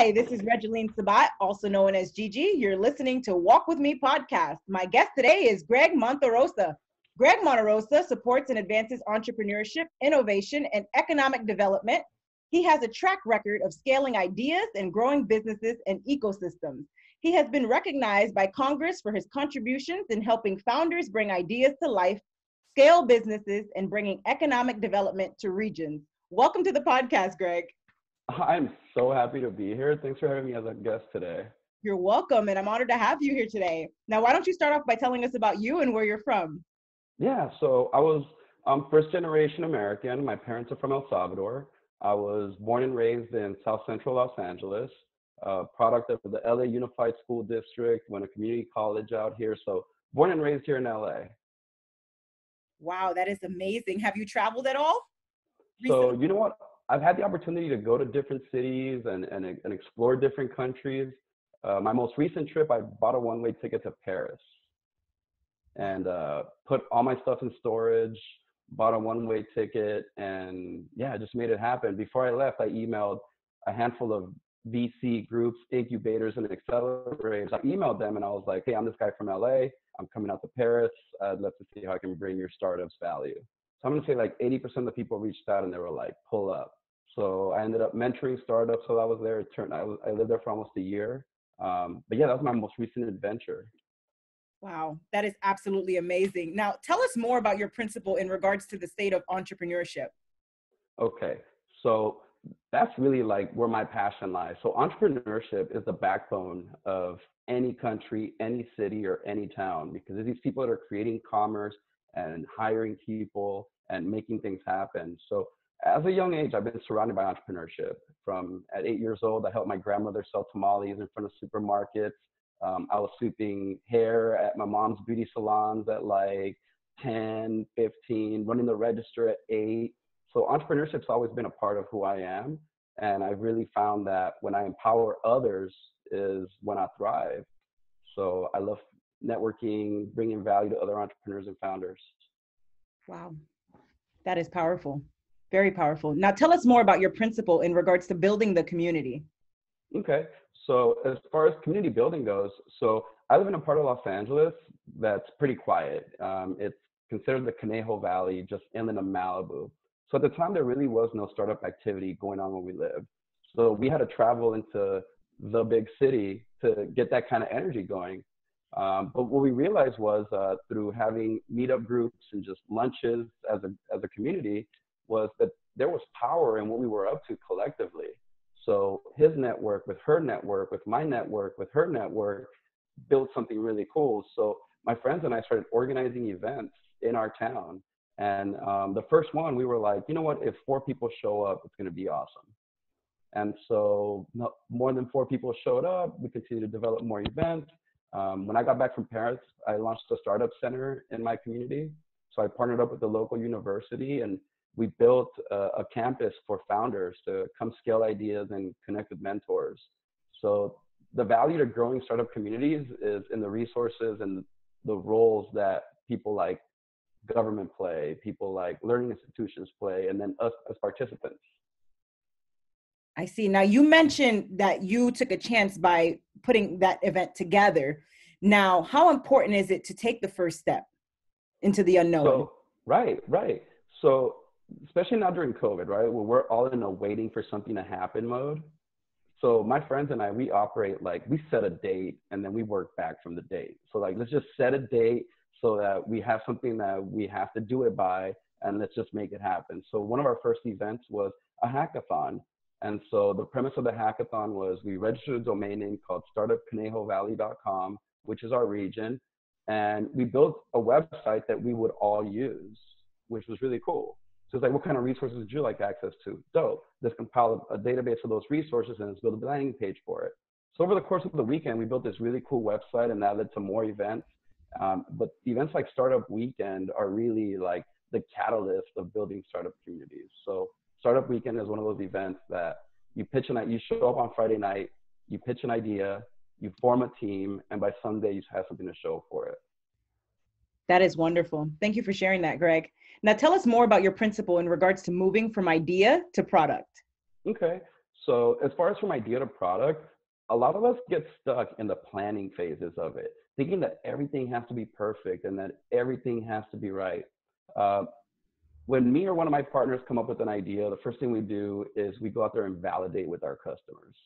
Hi, this is Regeline Sabat, also known as Gigi. You're listening to Walk With Me podcast. My guest today is Greg Monterrosa. Greg Monterrosa supports and advances entrepreneurship, innovation, and economic development. He has a track record of scaling ideas and growing businesses and ecosystems. He has been recognized by Congress for his contributions in helping founders bring ideas to life, scale businesses, and bringing economic development to regions. Welcome to the podcast, Greg. I'm so happy to be here. Thanks for having me as a guest today. You're welcome, and I'm honored to have you here today. Now, why don't you start off by telling us about you and where you're from? Yeah, so I was first generation American. My parents are from El Salvador. I was born and raised in South Central Los Angeles, product of the LA Unified School District, went to community college out here. So born and raised here in LA. Wow, that is amazing. Have you traveled at all So recently? you know what? I've had the opportunity to go to different cities and explore different countries. My most recent trip, I bought a one-way ticket to Paris and put all my stuff in storage, bought a one-way ticket, and yeah, just made it happen. Before I left, I emailed a handful of VC groups, incubators, and accelerators. I emailed them and I was like, hey, I'm this guy from LA. I'm coming out to Paris. I'd love to see how I can bring your startups value. So I'm going to say like 80% of the people reached out and they were like, pull up. So I ended up mentoring startups while I was there. I lived there for almost a year. But yeah, that was my most recent adventure. Wow, that is absolutely amazing. Now, tell us more about your principle in regards to the state of entrepreneurship. Okay, so that's really like where my passion lies. So entrepreneurship is the backbone of any country, any city, or any town, because it's these people that are creating commerce and hiring people and making things happen. So as a young age, I've been surrounded by entrepreneurship. From at 8 years old, I helped my grandmother sell tamales in front of supermarkets. I was sweeping hair at my mom's beauty salons at like 10, 15, running the register at 8. So entrepreneurship's always been a part of who I am. And I've really found that when I empower others is when I thrive. So I love networking, bringing value to other entrepreneurs and founders. Wow, that is powerful. Very powerful. Now, tell us more about your principle in regards to building the community. Okay. So as far as community building goes, so I live in a part of Los Angeles that's pretty quiet. It's considered the Conejo Valley, just inland of Malibu. So at the time, there really was no startup activity going on where we lived. So we had to travel into the big city to get that kind of energy going. But what we realized was through having meetup groups and just lunches as a community was that there was power in what we were up to collectively. So his network with her network, with my network, with her network, built something really cool. So my friends and I started organizing events in our town. And the first one, we were like, you know what, if 4 people show up, it's going to be awesome. And so more than 4 people showed up. We continued to develop more events. When I got back from Paris, I launched a startup center in my community. So I partnered up with the local university and we built a campus for founders to come scale ideas and connect with mentors. So the value to growing startup communities is in the resources and the roles that people like government play, people like learning institutions play, and then us as participants. I see. Now, you mentioned that you took a chance by putting that event together. Now, how important is it to take the first step into the unknown? So, right. So, especially now during COVID, right, where we're all in a waiting for something to happen mode. So my friends and I, we operate like we set a date and then we work back from the date. So like, let's just set a date so that we have something that we have to do it by and let's just make it happen. So one of our first events was a hackathon. And so the premise of the hackathon was we registered a domain name called startupconejo.com, which is our region. And we built a website that we would all use, which was really cool. So it's like, what kind of resources would you like access to? Dope. Let's compile a database of those resources and let's build a landing page for it. So over the course of the weekend, we built this really cool website and that led to more events. But events like Startup Weekend are really like the catalyst of building startup communities. So Startup Weekend is one of those events that you pitch you show up on Friday night, you pitch an idea, you form a team, and by Sunday you have something to show for it. That is wonderful. Thank you for sharing that, Greg. Now tell us more about your principle in regards to moving from idea to product. Okay. So as far as from idea to product, a lot of us get stuck in the planning phases of it, thinking that everything has to be perfect and that everything has to be right. Uh, when me or one of my partners come up with an idea, the first thing we do is we go out there and validate with our customers.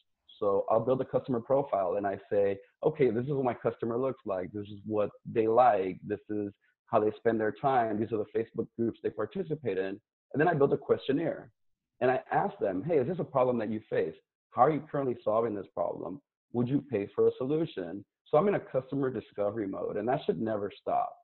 So I'll build a customer profile and I say, okay, this is what my customer looks like. This is what they like. This is how they spend their time. These are the Facebook groups they participate in. And then I build a questionnaire and I ask them, hey, is this a problem that you face? How are you currently solving this problem? Would you pay for a solution? So I'm in a customer discovery mode and that should never stop.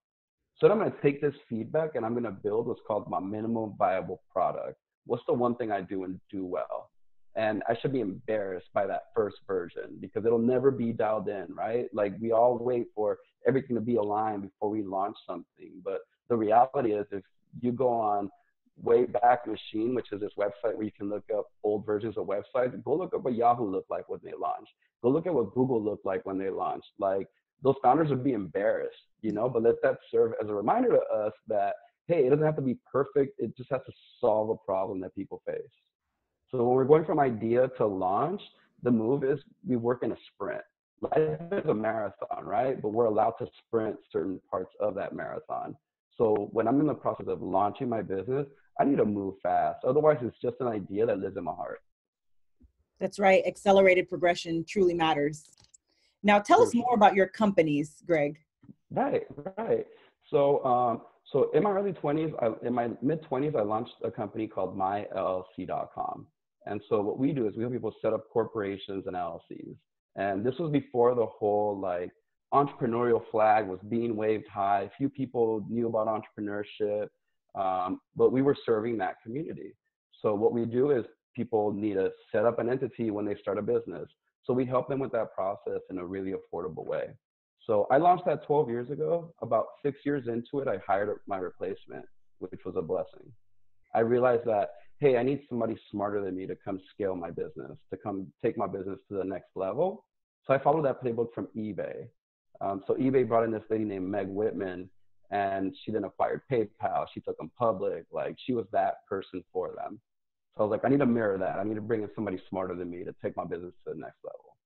So then I'm going to take this feedback and I'm going to build what's called my minimum viable product. What's the one thing I do and do well? And I should be embarrassed by that first version because it'll never be dialed in, right? Like we all wait for everything to be aligned before we launch something. But the reality is if you go on Wayback Machine, which is this website where you can look up old versions of websites, go look up what Yahoo looked like when they launched. Go look at what Google looked like when they launched. Like those founders would be embarrassed, but let that serve as a reminder to us that, hey, it doesn't have to be perfect. It just has to solve a problem that people face. So when we're going from idea to launch, the move is we work in a sprint. Life is a marathon, right? But we're allowed to sprint certain parts of that marathon. So when I'm in the process of launching my business, I need to move fast. Otherwise, it's just an idea that lives in my heart. That's right. Accelerated progression truly matters. Now, tell For us more sure. about your companies, Greg. Right, right. So in my early 20s, in my mid 20s, I launched a company called myllc.com. And so what we do is we help people set up corporations and LLCs. And this was before the whole like entrepreneurial flag was being waved high. Few people knew about entrepreneurship, but we were serving that community. So what we do is people need to set up an entity when they start a business. So we help them with that process in a really affordable way. So I launched that 12 years ago. About 6 years into it, I hired my replacement, which was a blessing. I realized that, hey, I need somebody smarter than me to come scale my business, to come take my business to the next level. So I followed that playbook from eBay. So eBay brought in this lady named Meg Whitman, and she then acquired PayPal. She took them public. Like she was that person for them. So I was like, I need to mirror that. I need to bring in somebody smarter than me to take my business to the next level.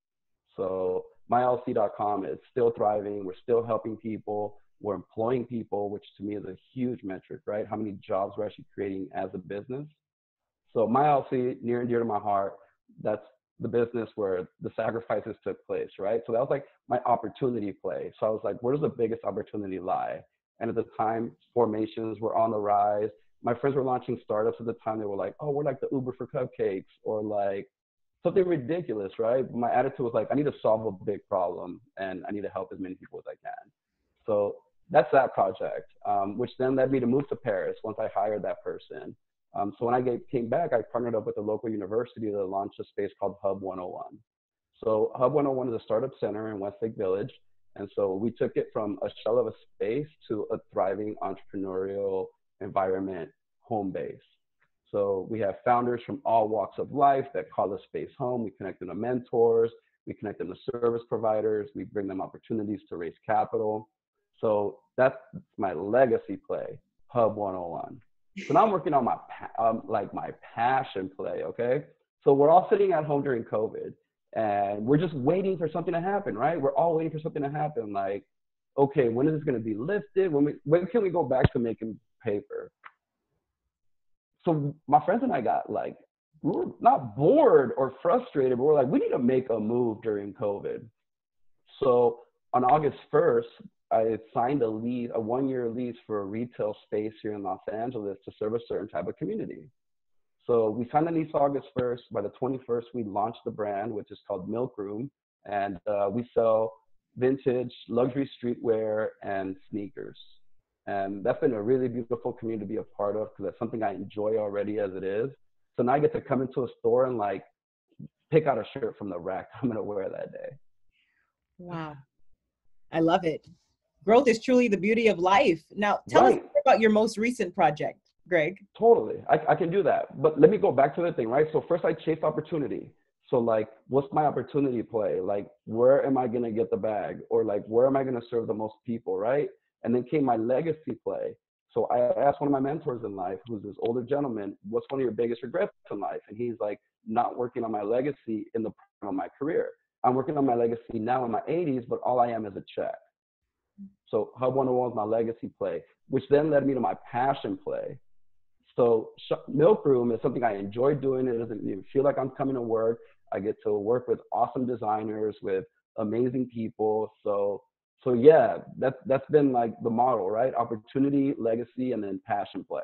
So mylc.com is still thriving. We're still helping people. We're employing people, which to me is a huge metric, right? How many jobs we're actually creating as a business. So MyLC, near and dear to my heart, that's the business where the sacrifices took place, right? So that was like my opportunity play. So I was like, where does the biggest opportunity lie? And at the time, formations were on the rise. My friends were launching startups at the time. They were like, oh, we're like the Uber for cupcakes, or like something ridiculous, right? My attitude was like, I need to solve a big problem and I need to help as many people as I can. So that's that project, which then led me to move to Paris once I hired that person. So when came back, I partnered up with a local university to launch a space called Hub 101. So Hub 101 is a startup center in Westlake Village. And so we took it from a shell of a space to a thriving entrepreneurial environment home base. So we have founders from all walks of life that call the space home. We connect them to mentors. We connect them to service providers. We bring them opportunities to raise capital. So that's my legacy play, Hub 101. So now I'm working on my passion play, okay? So we're all sitting at home during COVID and we're just waiting for something to happen, right? We're all waiting for something to happen. Like, okay, when is this going to be lifted? When can we go back to making paper? So my friends and I got like, we were not bored or frustrated, but we're like, we need to make a move during COVID. So on August 1st, I signed a 1-year lease for a retail space here in Los Angeles to serve a certain type of community. So we signed the lease August 1st. By the 21st, we launched the brand, which is called Milk Room. And we sell vintage luxury streetwear and sneakers. And that's been a really beautiful community to be a part of because that's something I enjoy already as it is. So now I get to come into a store and like pick out a shirt from the rack I'm going to wear that day. Wow. I love it. Growth is truly the beauty of life. Now, tell us Right. about your most recent project, Greg. Totally. I can do that. But let me go back to the thing, right? So first I chased opportunity. So like, what's my opportunity play? Like, where am I going to get the bag? Or like, where am I going to serve the most people, right? And then came my legacy play. So I asked one of my mentors in life, who's this older gentleman, what's one of your biggest regrets in life? And he's like, not working on my legacy in the prime of my career. I'm working on my legacy now in my 80s, but all I am is a check. So Hub 101 is my legacy play, which then led me to my passion play. So Milk Room is something I enjoy doing. It doesn't even feel like I'm coming to work. I get to work with awesome designers, with amazing people. So yeah, that's been like the model, right? Opportunity, legacy, and then passion play.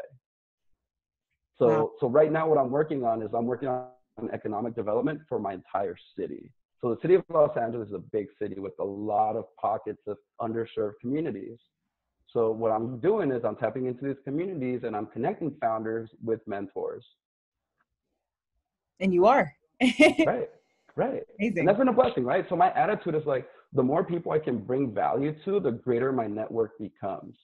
Wow. So right now what I'm working on is I'm working on economic development for my entire city. So the city of Los Angeles is a big city with a lot of pockets of underserved communities. So what I'm doing is I'm tapping into these communities and I'm connecting founders with mentors. And you are. Right, right. And Amazing. that's been a blessing, right? So my attitude is like, the more people I can bring value to, the greater my network becomes.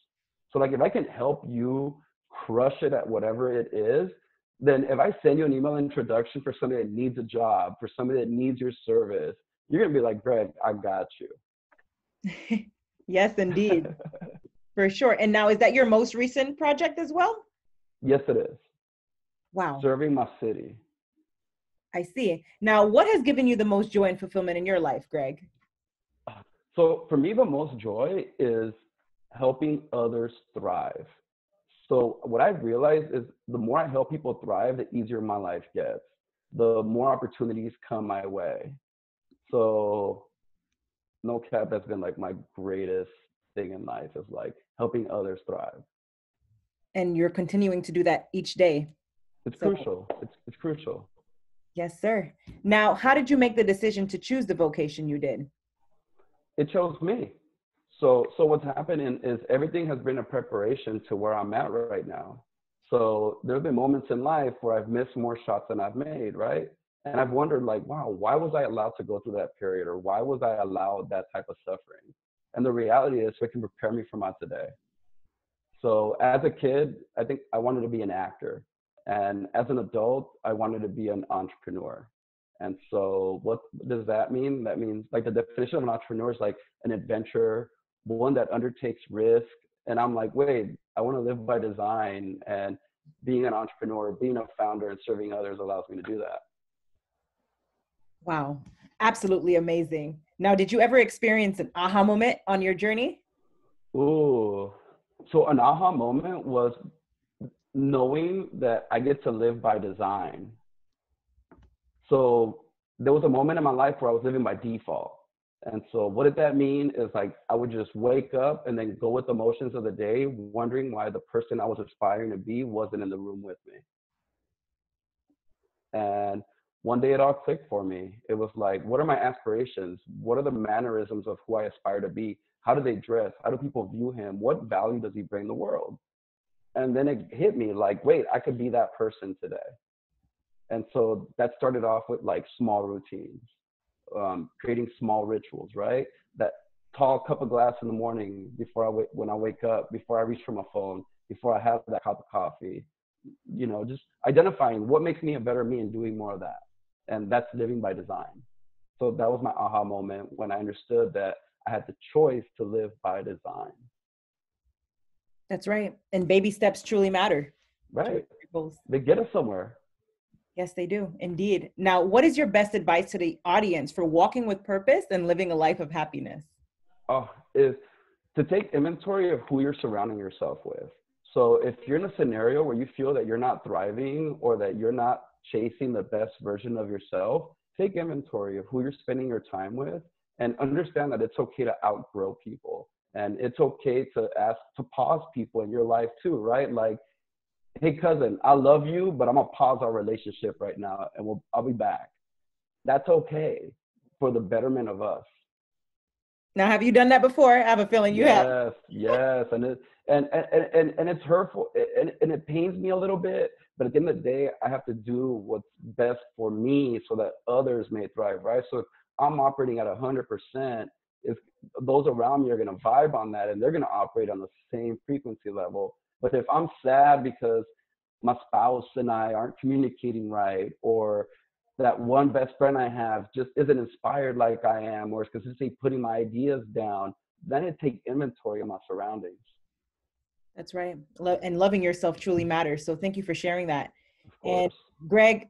So like if I can help you crush it at whatever it is, then if I send you an email introduction for somebody that needs a job, for somebody that needs your service, you're gonna be like, Greg, I got you. Yes, indeed. For sure. And now, is that your most recent project as well? Yes, it is. Wow. Serving my city. I see. Now, what has given you the most joy and fulfillment in your life, Greg? So for me, the most joy is helping others thrive. So what I've realized is the more I help people thrive, the easier my life gets. The more opportunities come my way. So no cap, that's been like my greatest thing in life is like helping others thrive. And you're continuing to do that each day. It's So, crucial. It's crucial. yes, sir. Now, how did you make the decision to choose the vocation you did? It chose me. So what's happening is everything has been a preparation to where I'm at right now. So there have been moments in life where I've missed more shots than I've made, right? And I've wondered like, wow, why was I allowed to go through that period, or why was I allowed that type of suffering? And the reality is it can prepare me for my today. So as a kid, I think I wanted to be an actor. And as an adult, I wanted to be an entrepreneur. And so what does that mean? That means like the definition of an entrepreneur is like an adventurer, one that undertakes risk. And I'm like, wait, I want to live by design, and being an entrepreneur, being a founder and serving others allows me to do that. Wow. Absolutely amazing. Now, did you ever experience an aha moment on your journey? Ooh. So an aha moment was knowing that I get to live by design. So there was a moment in my life where I was living by default. And so what did that mean is like I would just wake up and then go with the motions of the day, wondering why the person I was aspiring to be wasn't in the room with me. And one day it all clicked for me. It was like, what are my aspirations? What are the mannerisms of who I aspire to be? How do they dress? How do people view him? What value does he bring the world? And then it hit me like, wait, I could be that person today. And so that started off with like small routines, creating small rituals, right? That tall cup of glass in the morning before when I wake up, before I reach for my phone, before I have that cup of coffee, just identifying what makes me a better me and doing more of that. And that's living by design. So that was my aha moment when I understood that I had the choice to live by design. That's right. And baby steps truly matter. Right. They get us somewhere. Yes, they do. Indeed. Now, what is your best advice to the audience for walking with purpose and living a life of happiness? Is to take inventory of who you're surrounding yourself with. So if you're in a scenario where you feel that you're not thriving or that you're not chasing the best version of yourself, take inventory of who you're spending your time with and understand that it's okay to outgrow people. And it's okay to ask to pause people in your life too, right? Like, hey cousin, I love you, but I'm gonna pause our relationship right now and I'll be back. That's okay for the betterment of us. Now, have you done that before? I have a feeling you have. Yes, and it's hurtful, and it pains me a little bit. But at the end of the day, I have to do what's best for me so that others may thrive, right? So if I'm operating at 100%, if those around me are going to vibe on that, and they're going to operate on the same frequency level. But if I'm sad because my spouse and I aren't communicating right, or that one best friend I have just isn't inspired like I am, or is consistently putting my ideas down, then I take inventory of my surroundings. That's right. And loving yourself truly matters. So thank you for sharing that. Of And course. Greg,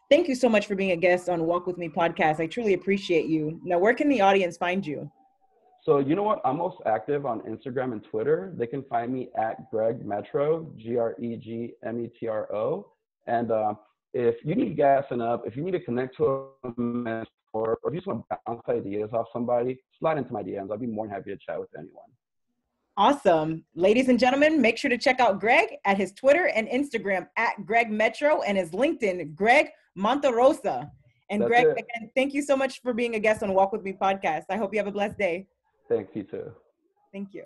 Thank you so much for being a guest on Walk With Me podcast. I truly appreciate you. Now, where can the audience find you? So you know what? I'm most active on Instagram and Twitter. They can find me at Greg Metro, GregMetro. And if you need gassing up, if you need to connect to a mentor, or if you just want to bounce ideas off somebody, slide into my DMs. I'll be more than happy to chat with anyone. Awesome. Ladies and gentlemen, make sure to check out Greg at his Twitter and Instagram at Greg Metro and his LinkedIn, Greg Monterrosa. And That's Greg, it. again, thank you so much for being a guest on Walk With Me podcast. I hope you have a blessed day. Thanks, you too. Thank you.